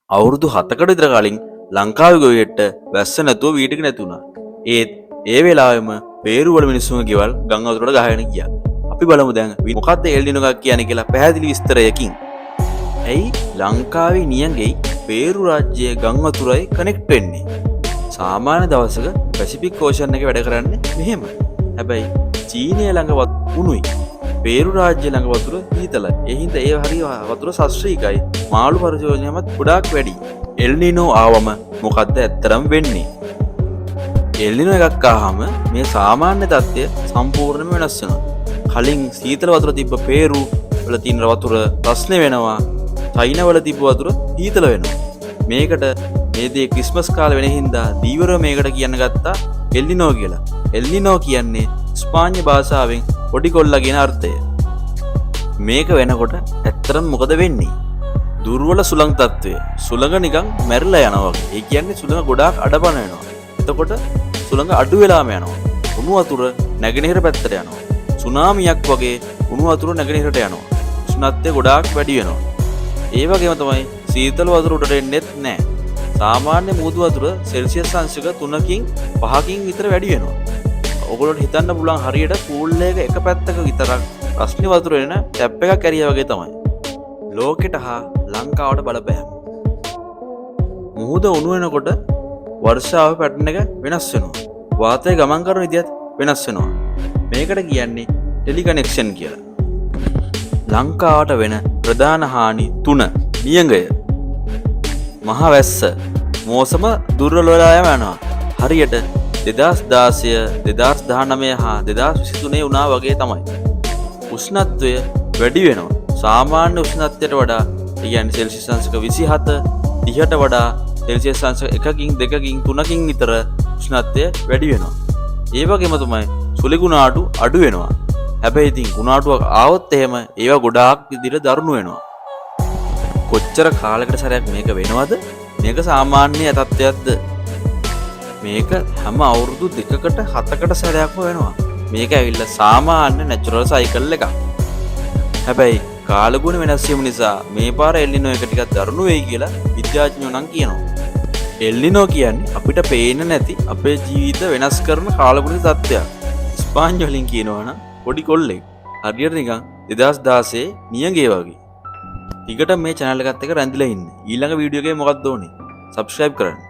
අවුරුදු 7කට විතර කලින් ලංකාවේ ගොවියෙක්ට වැස්ස නැතුව වීටක නැතුණා. ඒත් ඒ වෙලාවෙම පේරු වල මිනිස්සුන්ගේ ගෙවල් ගම් වතුරට ගහගෙන ගියා. අපි බලමු දැන් මොකද්ද එල් නිනෝ එකක් කියන්නේ කියලා පැහැදිලි විස්තරයකින්. ඇයි ලංකාවේ නියඟෙයි පේරු රාජ්‍යයේ ගම් වතුරයි කනෙක්ට් වෙන්නේ? සාමාන්‍ය දවසක පැසිෆික් ඕෂන් එකේ වැඩ කරන්නේ මෙහෙම. හැබැයි චීනය ළඟ උණුයි. පේරු රාජ්‍ය ළඟ වතුර හීතලයි. ඒ හින්දා ඒ හරිය වතුර සස්ත්‍රීකයි. මාළු පරිශෝධනයමත් ගොඩාක් වැඩි. එල් නිනෝ ආවම මොකද්ද ඇත්තරම් වෙන්නේ? එල් නිනෝ එකක් ආවම මේ සාමාන්‍ය තත්ත්වය සම්පූර්ණයෙන්ම වෙනස් වෙනවා. කලින් සීතල වතුර තිබ්බ පේරු වල තියෙන වතුර රස්නේ වෙනවා. චයිනා වල තිබ්බ වතුර හීතල වෙනවා. මේකට මේ දේ ක්‍රිස්මස් කාලේ වෙන හින්දා දීවරව මේකට කියන්න ගත්තා එල් නිනෝ කියලා. එල් නිනෝ කියන්නේ ස්පාඤ්ඤ භාෂාවෙන් පොඩි කොල්ලා කියන අර්ථය. මේක වෙනකොට ඇත්තටම මොකද වෙන්නේ? දුර්වල සුළං තත්ත්වය. සුළඟ නිකන් මැරිලා යනවා වගේ. ඒ කියන්නේ සුළඟ ගොඩාක් අඩපණ වෙනවා. එතකොට සුළඟ අඩු වෙලාම යනවා. උණු වතුර නැගෙනහිර පැත්තට යනවා. සුනාමියක් වගේ උණු වතුර නැගෙනහිරට යනවා. උෂ්ණත්වය ගොඩාක් වැඩි වෙනවා. ඒ වගේම තමයි සීතල වතුර උඩට එන්නේත් නැහැ. සාමාන්‍ය මූදු වතුර සෙල්සියස් අංශක 3කින් 5කින් විතර වැඩි වෙනවා. ඔයගොල්ලන්ට හිතන්න පුළුවන් හරියට පූල් එක එක පැත්තක විතරක් රස්නේ වතුර එන ටැප් එකක් ඇරියා වගේ තමයි. ලෝකෙට හා ලංකාවට බලපෑම. මුහුද උණු වෙනකොට වර්ෂාවේ පැටර්න් එක වෙනස් වෙනවා. වාතය ගමන් කරන විදියත් වෙනස් වෙනවා. මේකට කියන්නේ ටෙලි කනෙක්ෂන් කියලා. ලංකාවට වෙන ප්‍රධාන හානි 3. නියඟය, මහ වැස්ස, මෝසම දුර්වල වෙලා යනවා. හරියට 2016, 2019 හා 2023 වුණා වගේ තමයි. උෂ්ණත්වය වැඩි වෙනවා. සාමාන්‍ය උෂ්ණත්වයට වඩා කියන්නේ සෙල්සියස් අංශක 27 30ට වඩා සෙල්සියස් අංශක 1කින් 2කින් 3කින් විතර උෂ්ණත්වය වැඩි වෙනවා. ඒ වගේම තමයි සුළි ගුණාටු අඩු වෙනවා. හැබැයි ඉතින් ගුණාටුවක් ආවොත් එහෙම ඒවා ගොඩාක් විදිහට දරුණු වෙනවා. කොච්චර කාලයකට සැරයක් මේක වෙනවද? මේක සාමාන්‍ය තත්ත්වයක්ද? මේක හැම අවුරුදු 2කට 7කට සැරයක්ම වෙනවා. මේක ඇවිල්ලා සාමාන්‍ය නැචරල් සයිකල් එකක්. හැබැයි කාලගුණ වෙනස් වීම නිසා මේ පාර එල් නිනෝ එක ටිකක් දරුණු වෙයි කියලා විද්‍යාඥයෝ නම් කියනවා. එල් නිනෝ කියන්නේ අපිට පේන්නේ නැති අපේ ජීවිත වෙනස් කරන කාලගුණ තත්ත්වයක්. ස්පාඤ්ඤ වලින් කියනවා නම් පොඩි කොල්ලෙක්. හරියට නිකන් 2016 නියඟේ වගේ. ටිකට මේ channel එකත් එක්ක රැඳිලා ඉන්න. ඊළඟ වීඩියෝ එකේ මොකක්ද ඕනේ? subscribe කරන්න.